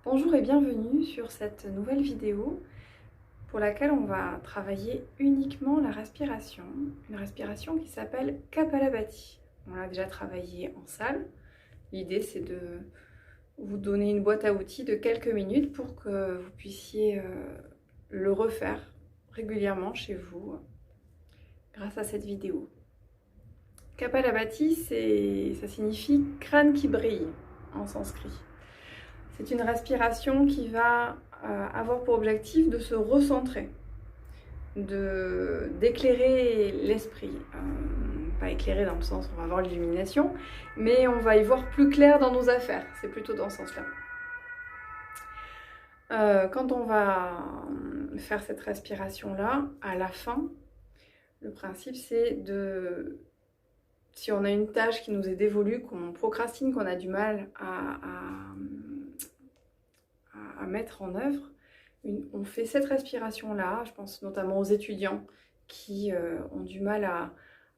Bonjour et bienvenue sur cette nouvelle vidéo pour laquelle on va travailler uniquement la respiration, une respiration qui s'appelle Kapalabhati. On l'a déjà travaillé en salle. L'idée c'est de vous donner une boîte à outils de quelques minutes pour que vous puissiez le refaire régulièrement chez vous grâce à cette vidéo. Kapalabhati, ça signifie crâne qui brille en sanskrit. C'est une respiration qui va avoir pour objectif de se recentrer, d'éclairer l'esprit. Pas éclairer dans le sens où on va avoir l'illumination, mais on va y voir plus clair dans nos affaires. C'est plutôt dans ce sens-là. Quand on va faire cette respiration-là, à la fin, le principe c'est de... Si on a une tâche qui nous est dévolue, qu'on procrastine, qu'on a du mal à mettre en œuvre, on fait cette respiration-là. Je pense notamment aux étudiants qui ont du mal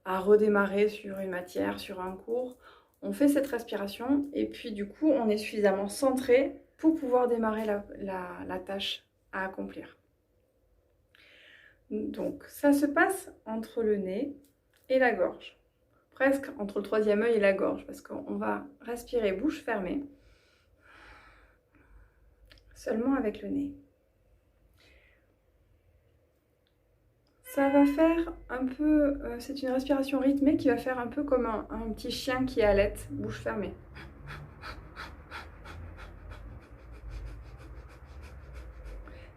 à redémarrer sur une matière, sur un cours. On fait cette respiration et puis du coup, on est suffisamment centré pour pouvoir démarrer la tâche à accomplir. Donc, ça se passe entre le nez et la gorge. Presque entre le troisième œil et la gorge, parce qu'on va respirer bouche fermée, seulement avec le nez. Ça va faire un peu, c'est une respiration rythmée qui va faire un peu comme un petit chien qui halète, bouche fermée.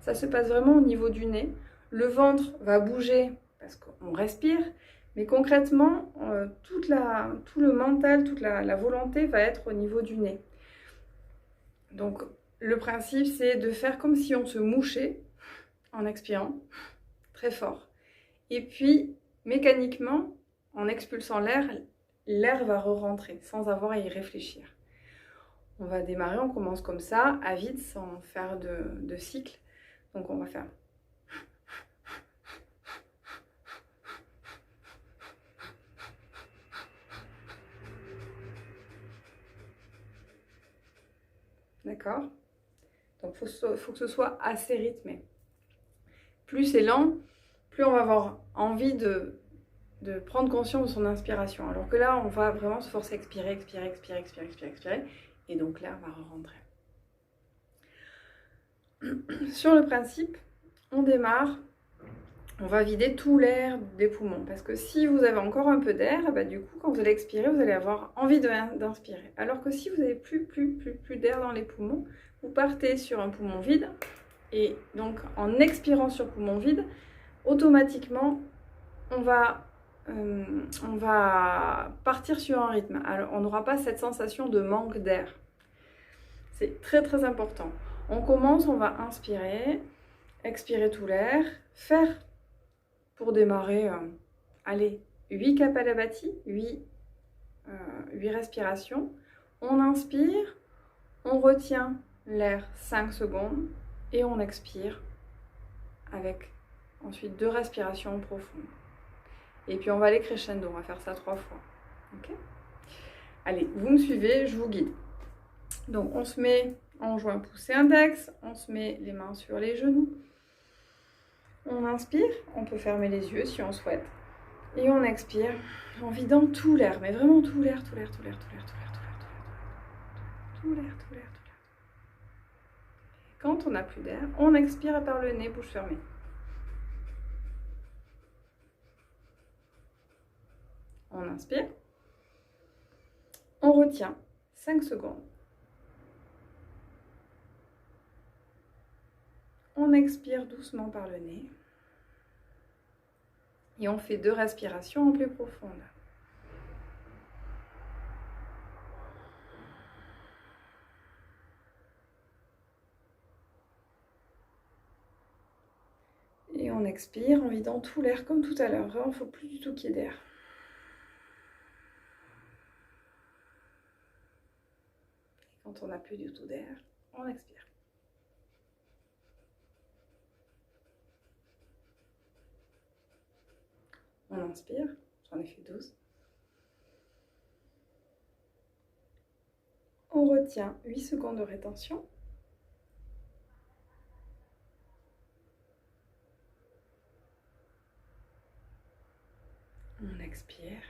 Ça se passe vraiment au niveau du nez. Le ventre va bouger parce qu'on respire, mais concrètement, tout le mental, toute la volonté va être au niveau du nez. Donc, le principe, c'est de faire comme si on se mouchait en expirant très fort. Et puis, mécaniquement, en expulsant l'air, l'air va re-rentrer sans avoir à y réfléchir. On va démarrer, on commence comme ça, à vide, sans faire de cycle. Donc on va faire... D'accord? Donc il faut que ce soit assez rythmé. Plus c'est lent, plus on va avoir envie de prendre conscience de son inspiration. Alors que là, on va vraiment se forcer à expirer, expirer, expirer, expirer, expirer, expirer. Et donc l'air va re-rentrer. Sur le principe, on démarre, on va vider tout l'air des poumons. Parce que si vous avez encore un peu d'air, bah, du coup, quand vous allez expirer, vous allez avoir envie d'inspirer. Alors que si vous n'avez plus d'air dans les poumons, vous partez sur un poumon vide. Et donc, en expirant sur poumon vide, automatiquement, on va partir sur un rythme. Alors, on n'aura pas cette sensation de manque d'air. C'est très très important. On commence, on va inspirer, expirer tout l'air, faire pour démarrer, allez, 8 Kapalabhati, 8 respirations. On inspire, on retient l'air 5 secondes et on expire avec ensuite 2 respirations profondes. Et puis on va aller crescendo, on va faire ça 3 fois. Okay, allez, vous me suivez, je vous guide. Donc on se met en joint poussé index, on se met les mains sur les genoux. On inspire, on peut fermer les yeux si on souhaite. Et on expire en vidant tout l'air, mais vraiment tout l'air, tout l'air, tout l'air, tout l'air, tout l'air, tout l'air, tout l'air, tout l'air, tout l'air, tout l'air. Quand on n'a plus d'air, on expire par le nez, bouche fermée. On inspire. On retient 5 secondes. On expire doucement par le nez. Et on fait 2 respirations en plus profondes. Et on expire en vidant tout l'air comme tout à l'heure. Vraiment, il ne faut plus du tout qu'il y ait d'air. Quand on n'a plus du tout d'air, on expire. On inspire, j'en ai fait 12. On retient 8 secondes de rétention. On expire.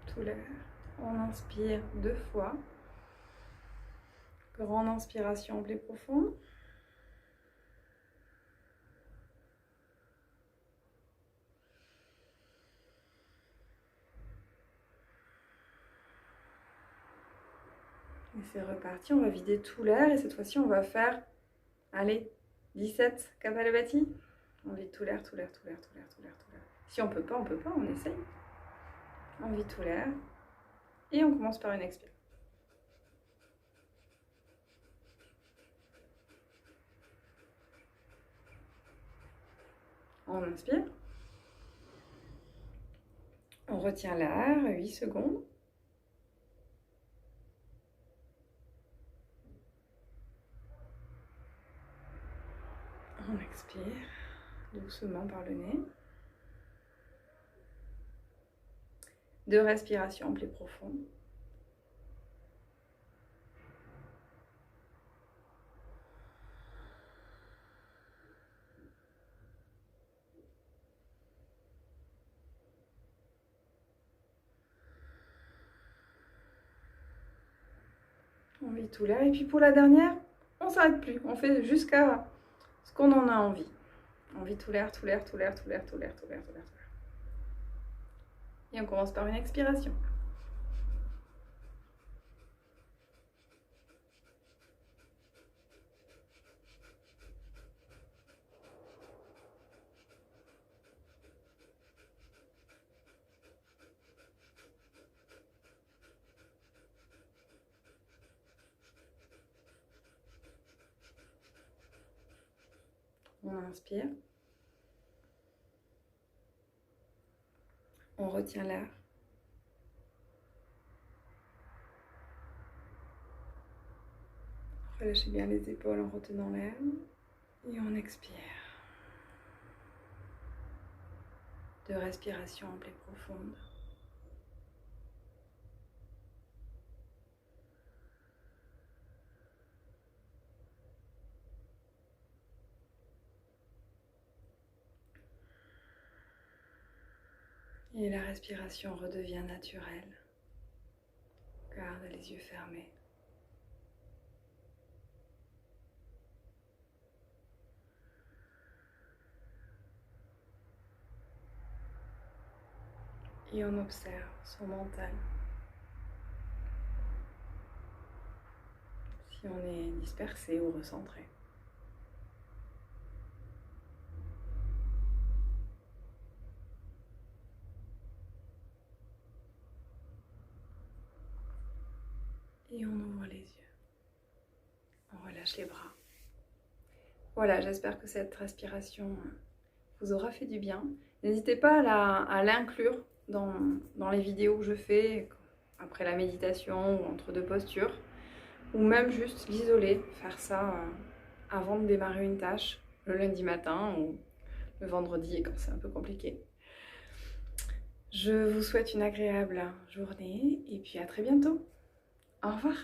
Tout l'air. On inspire 2 fois. Grande inspiration ample et profonde. Et c'est reparti, on va vider tout l'air et cette fois-ci on va faire, allez, 17 Kapalabhati. On vide tout l'air, tout l'air, tout l'air, tout l'air, tout l'air, tout l'air. Si on peut pas, on essaye. On vide tout l'air et on commence par une expire. On inspire. On retient l'air, 8 secondes. On expire doucement par le nez. 2 respirations plus profondes. On vide tout l'air et puis pour la dernière, on ne s'arrête plus. On fait jusqu'à ce qu'on en a envie. On vide tout l'air, tout l'air, tout l'air, tout l'air, tout l'air, tout l'air, tout l'air. Et on commence par une expiration. On inspire. On retient l'air. Relâchez bien les épaules en retenant l'air. Et on expire. 2 respirations amples et profondes. Et la respiration redevient naturelle. Garde les yeux fermés. Et on observe son mental. Si on est dispersé ou recentré. Et on ouvre les yeux. On relâche les bras. Voilà, j'espère que cette respiration vous aura fait du bien. N'hésitez pas à l'inclure dans les vidéos que je fais après la méditation ou entre 2 postures. Ou même juste l'isoler, faire ça avant de démarrer une tâche, le lundi matin ou le vendredi quand c'est un peu compliqué. Je vous souhaite une agréable journée et puis à très bientôt. Au revoir.